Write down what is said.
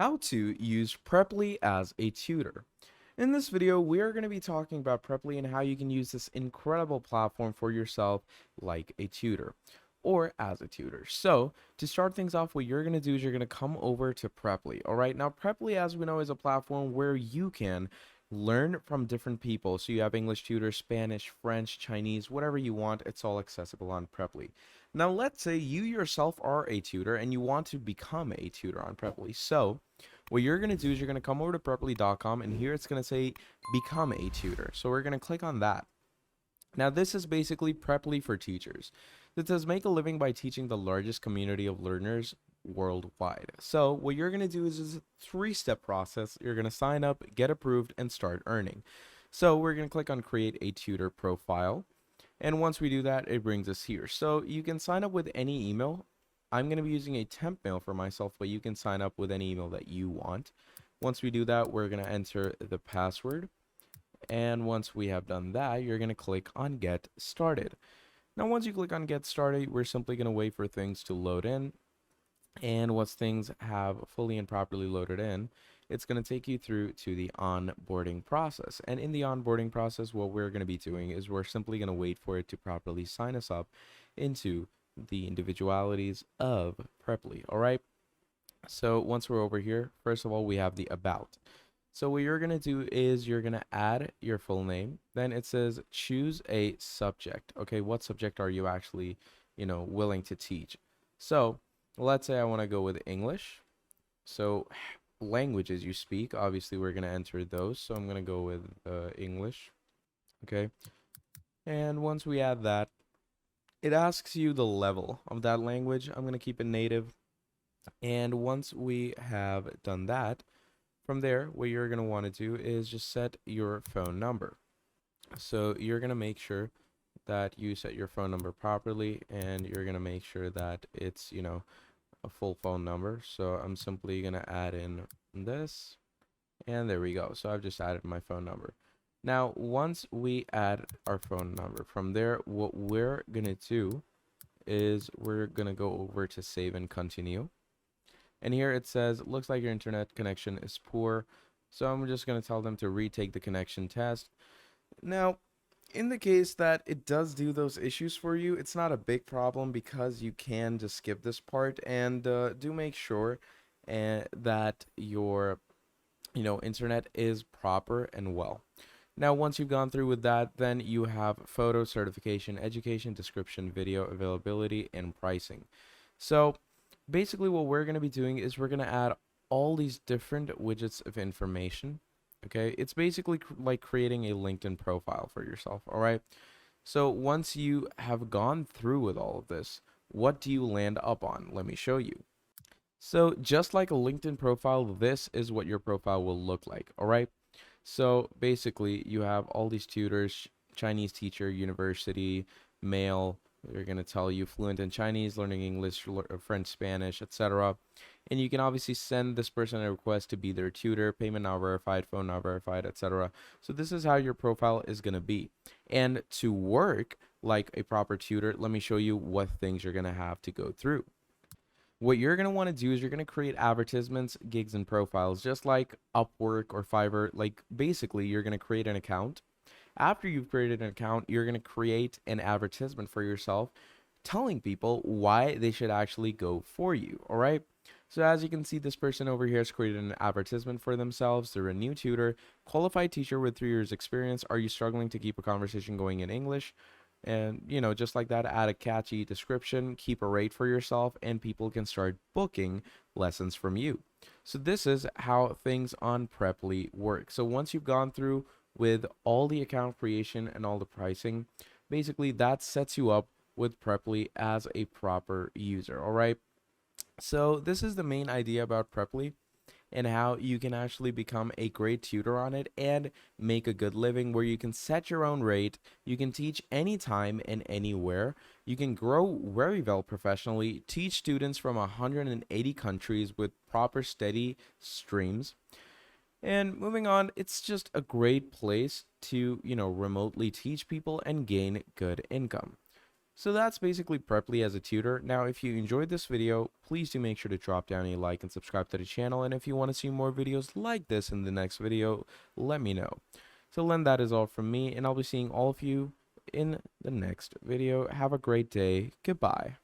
How to use Preply as a tutor. In this video, we are going to be talking about Preply and how you can use this incredible platform for yourself like a tutor or as a tutor. So to start things off, what you're going to do is you're going to come over to Preply. All right. Now, Preply, as we know, is a platform where you can learn from different people. So you have English tutors, Spanish, French, Chinese, whatever you want. It's all accessible on Preply. Now, let's say you yourself are a tutor and you want to become a tutor on Preply. So what you're going to do is you're going to come over to preply.com, and here it's going to say become a tutor. So we're going to click on that. Now, this is basically Preply for teachers. It says make a living by teaching the largest community of learners worldwide. So what you're going to do is a three-step process. You're going to sign up, get approved, and start earning. So we're going to click on create a tutor profile. And once we do that, it brings us here. So you can sign up with any email. I'm going to be using a temp mail for myself, but you can sign up with any email that you want. Once we do that, we're going to enter the password. And once we have done that, you're going to click on get started. Now, once you click on get started, we're simply going to wait for things to load in. And once things have fully and properly loaded in, it's going to take you through to the onboarding process. And in the onboarding process, what we're going to be doing is we're simply going to wait for it to properly sign us up into the individualities of Preply. All right. So once we're over here, first of all, we have the about. So what you're going to do is you're going to add your full name. Then it says choose a subject. Okay, what subject are you actually, willing to teach? So let's say I want to go with English. So languages you speak, obviously we're going to enter those. So I'm going to go with English. Okay. And once we add that, it asks you the level of that language. I'm going to keep it native. And once we have done that, from there, what you're going to want to do is just set your phone number. So you're going to make sure that you set your phone number properly, and you're going to make sure that it's, a full phone number. So I'm simply going to add in this, and there we go. So I've just added my phone number. Now, once we add our phone number, from there, what we're going to do is we're going to go over to save and continue. And here it says, looks like your internet connection is poor. So I'm just going to tell them to retake the connection test. Now, in the case that it does do those issues for you, it's not a big problem because you can just skip this part, and do make sure that your internet is proper and well. Now, once you've gone through with that, then you have photo, certification, education, description, video, availability, and pricing. So basically what we're going to be doing is we're going to add all these different widgets of information. Okay, it's basically like creating a LinkedIn profile for yourself. All right, so once you have gone through with all of this, what do you land up on? Let me show you. So just like a LinkedIn profile, this is what your profile will look like. All right, so basically you have all these tutors: Chinese teacher, university, male. They're going to tell you fluent in Chinese, learning English, French, Spanish, etc. And you can obviously send this person a request to be their tutor, payment not verified, phone not verified, etc. So this is how your profile is going to be. And to work like a proper tutor, let me show you what things you're going to have to go through. What you're going to want to do is you're going to create advertisements, gigs, and profiles, just like Upwork or Fiverr. Like basically, you're going to create an account. After you've created an account, you're going to create an advertisement for yourself telling people why they should actually go for you. All right. So as you can see, this person over here has created an advertisement for themselves. They're a new tutor, qualified teacher with 3 years experience. Are you struggling to keep a conversation going in English? And, just like that, add a catchy description, keep a rate for yourself, and people can start booking lessons from you. So this is how things on Preply work. So once you've gone through with all the account creation and all the pricing, basically that sets you up with Preply as a proper user. All right. So this is the main idea about Preply and how you can actually become a great tutor on it and make a good living, where you can set your own rate, you can teach anytime and anywhere, you can grow very well professionally, teach students from 180 countries with proper steady streams. And moving on, it's just a great place to, remotely teach people and gain good income. So that's basically Preply as a tutor. Now, if you enjoyed this video, please do make sure to drop down a like and subscribe to the channel. And if you want to see more videos like this in the next video, let me know. So then that is all from me, and I'll be seeing all of you in the next video. Have a great day. Goodbye.